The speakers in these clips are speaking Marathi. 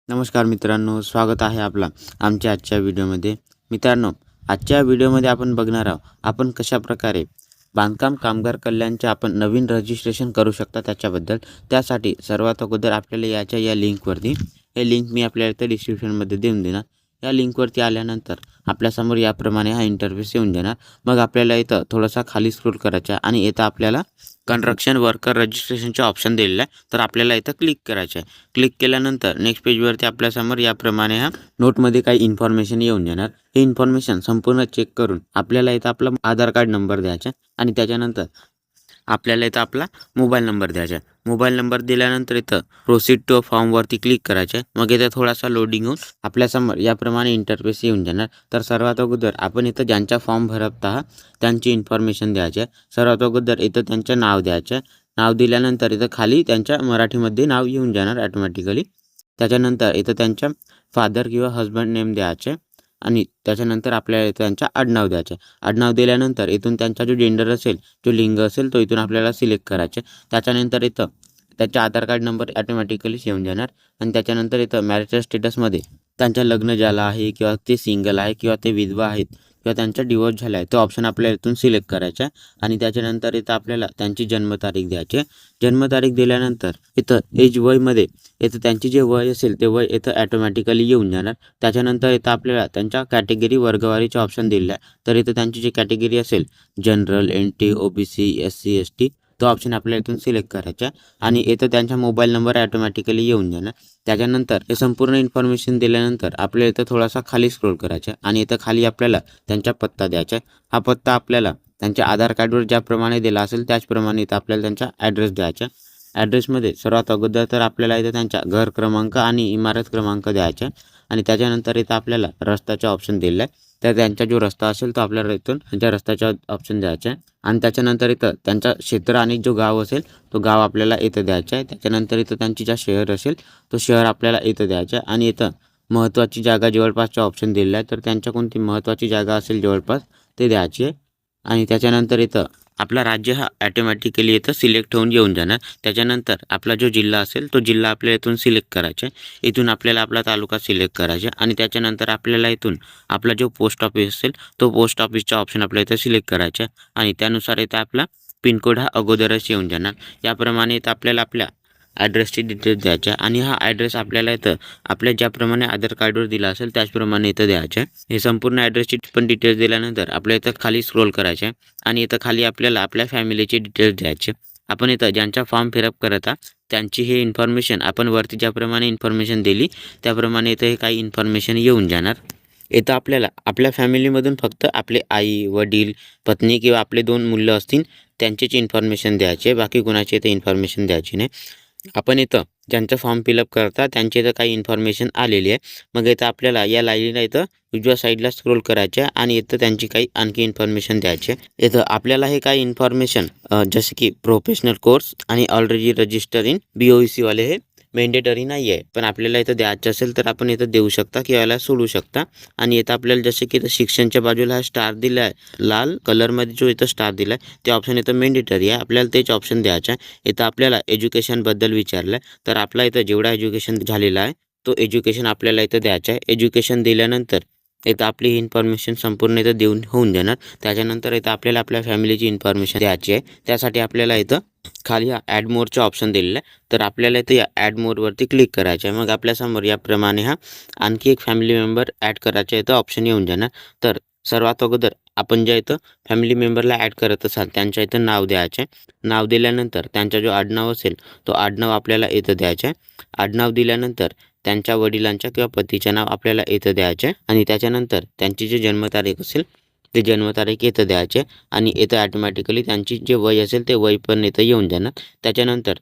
नमस्कार मित्रांनो, स्वागत आहे आपला आमच्या आजच्या व्हिडिओमध्ये. मित्रांनो, आजच्या व्हिडिओमध्ये आपण बघणार आहोत आपण कशाप्रकारे बांधकाम कामगार कल्याणचे आपण नवीन रजिस्ट्रेशन करू शकता त्याच्याबद्दल. त्यासाठी सर्वात अगोदर आपल्याला याच्या या लिंकवरती, हे लिंक मी आपल्याला इथं डिस्क्रिप्शनमध्ये देऊन देणार. या लिंकवरती आल्यानंतर आपल्यासमोर याप्रमाणे हा इंटरफेस येऊन जाणार. मग आपल्याला इथं थोडासा खाली स्क्रोल करायचा आणि इथं आपल्याला कन्स्ट्रक्शन वर्कर रजिस्ट्रेशनचे ऑप्शन दिलेलं आहे. तर आपल्याला इथं क्लिक करायचं आहे. क्लिक केल्यानंतर नेक्स्ट पेजवरती आपल्यासमोर याप्रमाणे हा नोटमध्ये काही इन्फॉर्मेशन येऊन जाणार. हे इन्फॉर्मेशन संपूर्ण चेक करून आपल्याला इथं आपला आधार कार्ड नंबर द्यायचा आणि त्याच्यानंतर आपल्याला इथं आपला मोबाईल नंबर द्यायचा आहे. मोबाईल नंबर दिल्यानंतर इथं प्रोसीड टू फॉर्मवरती क्लिक करायचं आहे. मग इथं थोडासा लोडिंग होऊन आपल्यासमोर याप्रमाणे इंटरफेस येऊन जाणार. तर सर्वात अगोदर आपण इथं ज्यांचा फॉर्म भरत आहात त्यांची इन्फॉर्मेशन द्यायची आहे. सर्वात अगोदर इथं त्यांचं नाव द्यायचं आहे. नाव दिल्यानंतर इथं खाली त्यांच्या मराठीमध्ये नाव येऊन जाणार ऑटोमॅटिकली. त्याच्यानंतर इथं त्यांच्या फादर किंवा हजबंड नेम द्यायचे आणि त्याच्यानंतर आपल्याला त्यांचा आडनाव द्यायचं आहे. आडनाव दिल्यानंतर इथून त्यांचा जो जेंडर असेल, जो लिंग असेल तो इथून आपल्याला सिलेक्ट करायचे. त्याच्यानंतर इथं त्याचा आधार कार्ड नंबर ऑटोमॅटिकली येऊन जाणार आणि त्याच्यानंतर इथं मॅरिटल स्टेटसमध्ये त्यांचं लग्न झालं आहे किंवा ते सिंगल आहे किंवा ते विधवा आहेत किंवा त्यांचा डिवोर्स झाला आहे तो ऑप्शन आपल्याला इथून सिलेक्ट करायचा आहे. आणि त्याच्यानंतर इथं आपल्याला त्यांची जन्मतारीख द्यायची आहे. जन्मतारीख दिल्यानंतर इथं एज वयमध्ये इथं त्यांची जे वय असेल ते वय इथं ऑटोमॅटिकली येऊन जाणार. त्याच्यानंतर इथं आपल्याला त्यांच्या कॅटेगरी वर्गवारीचे ऑप्शन दिलेलं आहे. तर इथं त्यांची जी कॅटेगरी असेल general, NT, OBC, SC ST तो ऑप्शन आपल्याला इथून सिलेक्ट करायचा आणि इथं त्यांचा मोबाईल नंबर ऑटोमॅटिकली येऊन जाणार. त्याच्यानंतर हे संपूर्ण इन्फॉर्मेशन दिल्यानंतर आपल्याला इथं थोडासा खाली स्क्रोल करायचा आणि इथं खाली आपल्याला त्यांचा पत्ता द्यायचा. हा पत्ता आपल्याला त्यांच्या आधार कार्डवर ज्याप्रमाणे दिला असेल त्याचप्रमाणे इथं आपल्याला त्यांचा ॲड्रेस द्यायचा. ॲड्रेसमध्ये सर्वात अगोदर तर आपल्याला इथं त्यांचा घर क्रमांक आणि इमारत क्रमांक द्यायचा आणि त्याच्यानंतर इथं आपल्याला रस्त्याचा ऑप्शन दिला आहे. तर त्यांचा जो रस्ता असेल तो आपल्याला इथून त्यांच्या रस्त्याचा ऑप्शन द्यायचा आहे आणि त्याच्यानंतर इथं त्यांचा क्षेत्र आणि जो गाव असेल तो गाव आपल्याला इथं द्यायचा आहे. त्याच्यानंतर इथं त्यांची ज्या शहर असेल तो शहर आपल्याला इथं द्यायचा आहे आणि इथं महत्त्वाची जागा जवळपासचा ऑप्शन दिलेला आहे. तर त्यांच्या कोणती महत्त्वाची जागा असेल जवळपास ते द्यायची आहे आणि त्याच्यानंतर इथं आपला राज्य हा ऑटोमॅटिकली इथं सिलेक्ट होऊन येऊन जाणार. त्याच्यानंतर आपला जो जिल्हा असेल तो जिल्हा आपल्याला इथून सिलेक्ट करायचा आहे. इथून आपल्याला आपला तालुका सिलेक्ट करायचा आणि त्याच्यानंतर आपल्याला इथून आपला जो पोस्ट ऑफिस असेल तो पोस्ट ऑफिसचा ऑप्शन आपल्याला इथं सिलेक्ट करायचा आणि त्यानुसार इथं आपला पिनकोड हा अगोदरच येऊन जाणार. याप्रमाणे इथं आपल्याला आपल्या ॲड्रेसची डिटेल्स द्यायच्या आणि हा ॲड्रेस आपल्याला इथं आपल्या ज्याप्रमाणे आधार कार्डवर दिला असेल त्याचप्रमाणे इथं द्यायचं आहे. हे संपूर्ण ॲड्रेसची पण डिटेल्स दिल्यानंतर आपल्याला इथं खाली स्क्रोल करायचं आहे आणि इथं खाली आपल्याला आपल्या फॅमिलीची डिटेल्स द्यायचे. आपण इथं ज्यांचा फॉर्म फिलअप करत आहात त्यांची हे इन्फॉर्मेशन आपण वरती ज्याप्रमाणे इन्फॉर्मेशन दिली त्याप्रमाणे इथं हे काही इन्फॉर्मेशन येऊन जाणार. इथं आपल्याला आपल्या फॅमिलीमधून फक्त आपले आई, वडील, पत्नी किंवा आपले 2 मुलं असतील त्यांचीच इन्फॉर्मेशन द्यायची आहे. बाकी कुणाची इथं इन्फॉर्मेशन द्यायची नाही. आपण इथं ज्यांचं फॉर्म फिलअप करतात त्यांची इथं काही इन्फॉर्मेशन आलेली आहे. मग इथं आपल्याला या लाईनीला इथं उजव्या साईडला स्क्रोल करायचं आहे आणि इथं त्यांची काही आणखी इन्फॉर्मेशन द्यायची आहे. इथं आपल्याला हे काही इन्फॉर्मेशन जसे की प्रोफेशनल कोर्स आणि ऑलरेडी रजिस्टर इन BOEC वाले हे मॅन्डेटरी नाही आहे, पण आपल्याला इथं द्यायचं असेल तर आपण इथं देऊ शकता किंवा याला सोडू शकता. आणि इथं आपल्याला जसे की इथं शिक्षणच्या बाजूला हा स्टार दिला आहे, लाल कलरमध्ये जो इथं स्टार दिला आहे ते ऑप्शन इथं मॅन्डेटरी आहे, आपल्याला तेच ऑप्शन द्यायचं आहे. इथं आपल्याला एज्युकेशनबद्दल विचारलं आहे तर आपला इथं जेवढा एज्युकेशन झालेला आहे तो एज्युकेशन आपल्याला इथं द्यायचा आहे. एज्युकेशन दिल्यानंतर इथं आपली ही इन्फॉर्मेशन संपूर्ण इथं देऊन होऊन जाणार. त्याच्यानंतर इथं आपल्याला आपल्या फॅमिलीची इन्फॉर्मेशन द्यायची आहे. त्यासाठी आपल्याला इथं खाली हा ॲड मोरचा ऑप्शन दिलेला आहे. तर आपल्याला इथं या ॲड मोरवरती क्लिक करायचं आहे. मग आपल्यासमोर याप्रमाणे हा आणखी एक फॅमिली मेंबर ॲड करायचा इथं ऑप्शन येऊन जाणार. तर सर्वात अगोदर आपण ज्या इथं फॅमिली मेंबरला ॲड करत असाल त्यांच्या इथं नाव द्यायचं आहे. नाव दिल्यानंतर त्यांचा जो आडनाव असेल तो आडनाव आपल्याला इथं द्यायचं आहे. आडनाव दिल्यानंतर त्यांच्या वडिलांच्या किंवा पतीचे नाव आपल्याला इथं द्यायचे आहे आणि त्याच्यानंतर त्यांची जी जन्मतारीख असेल ते जन्मतारीख इथं द्यायचे आणि इथं ऑटोमॅटिकली त्यांची जे वय असेल ते वय पण इथं येऊन जाणार. त्याच्यानंतर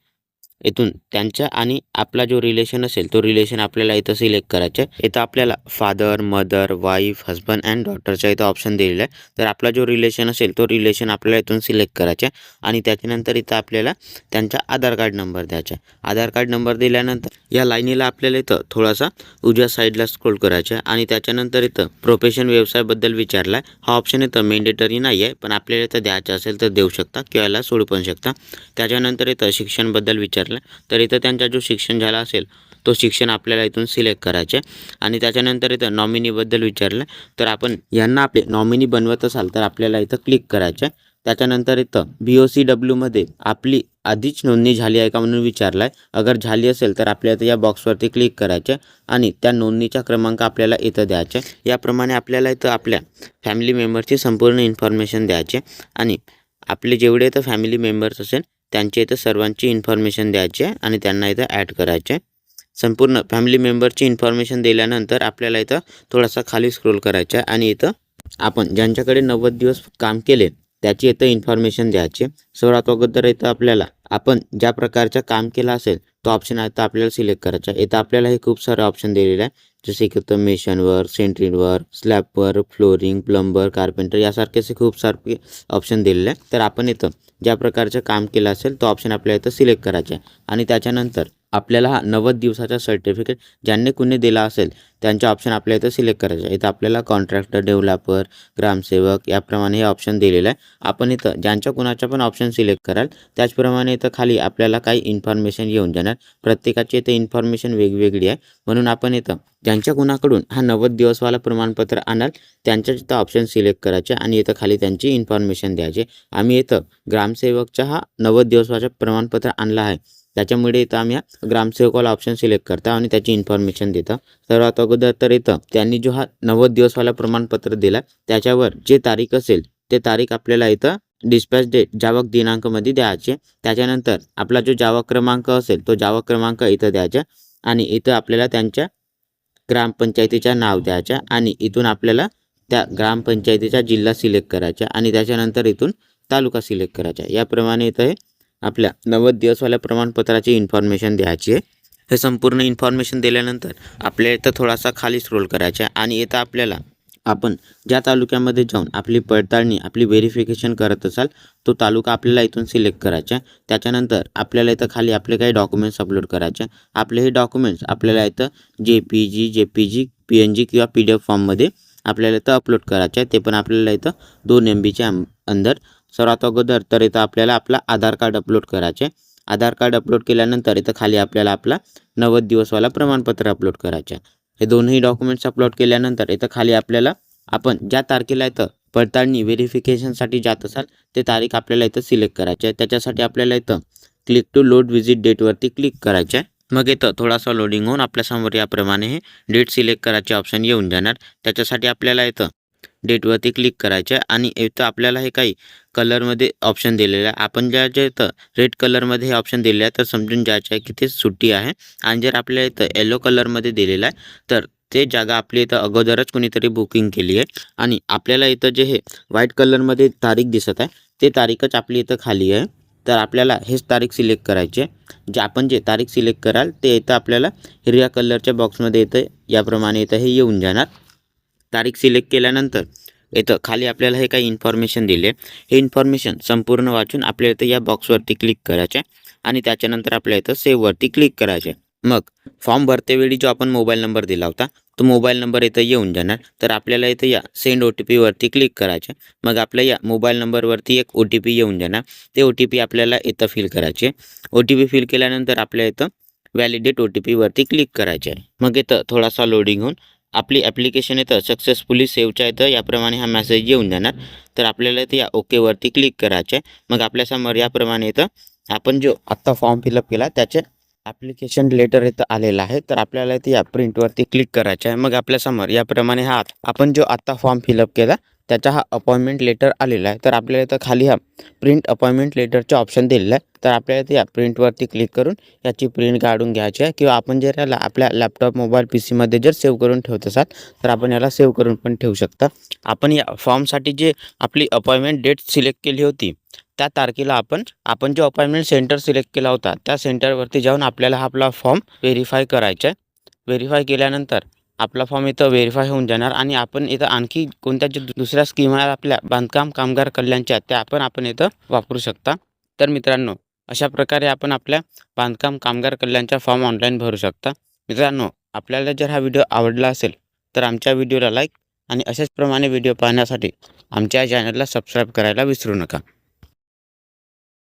इथून त्यांच्या आणि आपला जो रिलेशन असेल तो रिलेशन आपल्याला इथं सिलेक्ट करायचं आहे. इथं आपल्याला father, mother, wife, husband and डॉटरचा इथं ऑप्शन दिलेला आहे. तर आपला जो रिलेशन असेल तो रिलेशन आपल्याला इथून सिलेक्ट करायचा आहे आणि त्याच्यानंतर इथं आपल्याला त्यांचा आधार कार्ड नंबर द्यायचा आहे. आधार कार्ड नंबर दिल्यानंतर या लाईनीला आपल्याला इथं थोडासा उजव्या साईडला स्क्रोल करायचा आहे आणि त्याच्यानंतर इथं प्रोफेशन व्यवसायाबद्दल विचारला आहे. हा ऑप्शन इथं मॅन्डेटरी नाही आहे, पण आपल्याला इथं द्यायचं असेल तर देऊ शकता किंवा याला सोडू पण शकता. त्याच्यानंतर इथं शिक्षणबद्दल विचारलं तर इथं त्यांचा जो शिक्षण झाला असेल तो शिक्षण आपल्याला इथून सिलेक्ट करायचा आहे. आणि त्याच्यानंतर इथं नॉमिनीबद्दल विचारलं तर आपण यांना आपले नॉमिनी बनवत असाल तर आपल्याला इथं क्लिक करायचं आहे. त्याच्यानंतर इथं BOCWमध्ये आपली आधीच नोंदणी झाली आहे का म्हणून विचारला आहे. अगर झाली असेल तर आपल्याला या बॉक्सवरती क्लिक करायचं आहे आणि त्या नोंदणीचा क्रमांक आपल्याला इथं द्यायचा आहे. याप्रमाणे आपल्याला इथं आपल्या फॅमिली मेंबरची संपूर्ण इन्फॉर्मेशन द्यायची आणि आपले जेवढे इथं फॅमिली मेंबर्स असेल त्यांच्या इथं सर्वांची इन्फॉर्मेशन द्यायची आहे आणि त्यांना इथं ॲड करायचे आहे. संपूर्ण फॅमिली मेंबरची इन्फॉर्मेशन दिल्यानंतर आपल्याला इथं थोडासा खाली स्क्रोल करायचा आहे आणि इथं आपण ज्यांच्याकडे 90 दिवस काम केले त्याची इथं इन्फॉर्मेशन द्यायची. सर्वात अगोदर इथं आपल्याला आपण ज्या प्रकारचं काम केलं असेल तो ऑप्शन आहे तर आपल्याला सिलेक्ट करायचा आहे. इथं आपल्याला हे खूप सारे ऑप्शन दिलेले आहे, जसे की इथं मेशनवर, सेंट्रिंगवर, स्लॅबवर, फ्लोरिंग, प्लंबर, कार्पेंटर यासारखे असे खूप सारे ऑप्शन दिलेले आहे. तर आपण इथं ज्या प्रकारचं काम केलं असेल तो ऑप्शन आपल्याला इथं सिलेक्ट करायचा आहे आणि त्याच्यानंतर आपल्याला हा 90 दिवसाचा सर्टिफिकेट ज्यांनी कुणी दिला असेल त्यांचे ऑप्शन आपल्या इथं सिलेक्ट करायचं आहे. इथं आपल्याला कॉन्ट्रॅक्टर, डेव्हलपर, ग्रामसेवक याप्रमाणे हे ऑप्शन दिलेलं आहे. आपण इथं ज्यांच्या कुणाचा पण ऑप्शन सिलेक्ट कराल त्याचप्रमाणे इथं खाली आपल्याला काही इन्फॉर्मेशन येऊन जाणार. प्रत्येकाची इथं इन्फॉर्मेशन वेगवेगळी आहे म्हणून आपण इथं ज्यांच्या कुणाकडून हा 90 दिवसवाला प्रमाणपत्र आणाल त्यांच्याच इथं ऑप्शन सिलेक्ट करायचे आणि इथं खाली त्यांची इन्फॉर्मेशन द्यायची. आम्ही इथं ग्रामसेवकचा हा 90 दिवसाचा प्रमाणपत्र आणला आहे त्याच्यामुळे इथं आम्ही ग्रामसेवकवाला ऑप्शन सिलेक्ट करता आणि त्याची इन्फॉर्मेशन देतं. सर्वात अगोदर तर इथं त्यांनी जो हा 90 दिवसवाला प्रमाणपत्र दिला त्याच्यावर जे तारीख असेल ते तारीख आपल्याला इथं डिस्पॅच डेट जावक दिनांकमध्ये द्यायचे. त्याच्यानंतर आपला जो जावक क्रमांक असेल तो जावक क्रमांक इथं द्यायचा आणि इथं आपल्याला त्यांच्या ग्रामपंचायतीचं नाव द्यायचं आणि इथून आपल्याला त्या ग्रामपंचायतीचा जिल्हा सिलेक्ट करायचा आणि त्याच्यानंतर इथून तालुका सिलेक्ट करायचा. याप्रमाणे इथं हे आपल्या 90 दिवसवाल्या प्रमाणपत्राची इन्फॉर्मेशन द्यायची आहे. हे संपूर्ण इन्फॉर्मेशन दिल्यानंतर आपल्या इथं थोडासा खाली स्क्रोल करायचा आणि इथं आपल्याला आपण ज्या तालुक्यामध्ये जाऊन आपली पडताळणी आपली व्हेरिफिकेशन करत असाल तो तालुका आपल्याला इथून सिलेक्ट करायचा. त्याच्यानंतर आपल्याला इथं खाली आपले काही डॉक्युमेंट्स अपलोड करायचे. आपले हे डॉक्युमेंट्स आपल्याला इथं JPG, PNG किंवा PDF फॉर्ममध्ये आपल्याला इथं अपलोड करायचे आहे. ते पण आपल्याला इथं 2 MBच्या अंदर. सर्वात अगोदर तर इथं आपल्याला आपला आधार कार्ड अपलोड करायचे. आधार कार्ड अपलोड केल्यानंतर इथं खाली आपल्याला आपला 90 दिवसवाला प्रमाणपत्र अपलोड करायचं आहे. हे दोन्ही डॉक्युमेंट्स अपलोड केल्यानंतर इथं खाली आपल्याला आपण ज्या तारखेला इथं पडताळणी व्हेरिफिकेशनसाठी जात असाल ते तारीख आपल्याला इथं सिलेक्ट करायची आहे. त्याच्यासाठी आपल्याला इथं क्लिक टू लोड विजिट डेटवरती क्लिक करायचं आहे. मग इथं थोडासा लोडिंग होऊन आपल्यासमोर याप्रमाणे हे डेट सिलेक्ट करायचे ऑप्शन येऊन जाणार. त्याच्यासाठी आपल्याला इथं डेटवरती क्लिक करायचं आहे आणि इथं आपल्याला हे काही कलरमध्ये ऑप्शन दिलेलं आहे. आपण ज्या इथं रेड कलरमध्ये हे ऑप्शन दिले आहे तर समजून जायचं आहे की ते सुट्टी आहे आणि जर आपल्याला इथं येलो कलरमध्ये दिलेलं आहे तर ते जागा आपली इथं अगोदरच कोणीतरी बुकिंग केली आहे आणि आपल्याला इथं जे हे व्हाईट कलरमध्ये तारीख दिसत आहे ते तारीखच आपली इथं खाली आहे. तर आपल्याला हेच तारीख सिलेक्ट करायची आहे. जे आपण जे तारीख सिलेक्ट कराल ते इथं आपल्याला हिरव्या कलरच्या बॉक्समध्ये इथं याप्रमाणे इथं हे येऊन जाणार. तारीख सिलेक्ट केल्यानंतर इथं खाली आपल्याला हे काही इन्फॉर्मेशन दिले. हे इन्फॉर्मेशन संपूर्ण वाचून आपल्याला इथं या बॉक्सवरती क्लिक करायचे आणि त्याच्यानंतर आपल्या इथं सेव्हवरती क्लिक करायचे. मग फॉर्म भरतेवेळी जो आपण मोबाईल नंबर दिला होता तो मोबाईल नंबर इथं येऊन जाणार. तर आपल्याला इथं या सेंड OTP वरती क्लिक करायचे. मग आपल्या या मोबाईल नंबरवरती एक OTP येऊन जाणार. ते OTP आपल्याला इथं फिल करायचे. OTP फिल केल्यानंतर आपल्या इथं व्हॅलिडेट OTP वरती क्लिक करायचे आहे. मग इथं थोडासा लोडिंग होऊन आपली ॲप्लिकेशन इथं सक्सेसफुली सेव्हच्या इथं याप्रमाणे हा मेसेज येऊन जाणार. तर आपल्याला इथं या ओकेवरती क्लिक करायचे. मग आपल्यासमोर याप्रमाणे इथं आपण जो आत्ता फॉर्म फिलअप केला त्याचे ॲप्लिकेशन लेटर इथं आलेलं आहे. तर आपल्याला इथे या प्रिंटवरती क्लिक करायचं आहे. मग आपल्यासमोर याप्रमाणे हा आपण जो आत्ता फॉर्म फिलअप केला त्याचा हा अपॉइंटमेंट लेटर आलेला आहे. तर आपल्याला इथं खाली हा प्रिंट अपॉइंटमेंट लेटरचा ऑप्शन दिलेला आहे. तर आपल्याला इथे या प्रिंटवरती क्लिक करून याची प्रिंट काढून घ्यायची आहे किंवा आपण जर याला आपल्या लॅपटॉप मोबाईल PCमध्ये जर सेव्ह करून ठेवत असाल तर आपण याला सेव्ह करून पण ठेवू शकता. आपण या फॉर्मसाठी जे आपली अपॉइंटमेंट डेट सिलेक्ट केली होती त्या तारखेला आपण जो अपॉइंटमेंट सेंटर सिलेक्ट केला होता त्या सेंटरवरती जाऊन आपल्याला आपला फॉर्म व्हेरीफाय करायचा आहे. व्हेरीफाय केल्यानंतर आपला फॉर्म इथं व्हेरीफाय होऊन जाणार आणि आपण इथं आणखी कोणत्या ज्या दुसऱ्या स्कीम आहेत आपल्या बांधकाम कामगार कल्याणच्या त्या आपण इथं वापरू शकता. तर मित्रांनो अशा प्रकारे आपण आपल्या बांधकाम कामगार कल्याणचा फॉर्म ऑनलाईन भरू शकता. मित्रांनो आपल्याला जर हा व्हिडिओ आवडला असेल तर आमच्या व्हिडिओला लाईक आणि अशाच प्रमाणे व्हिडिओ पाहण्यासाठी आमच्या चॅनलला सबस्क्राईब करायला विसरू नका.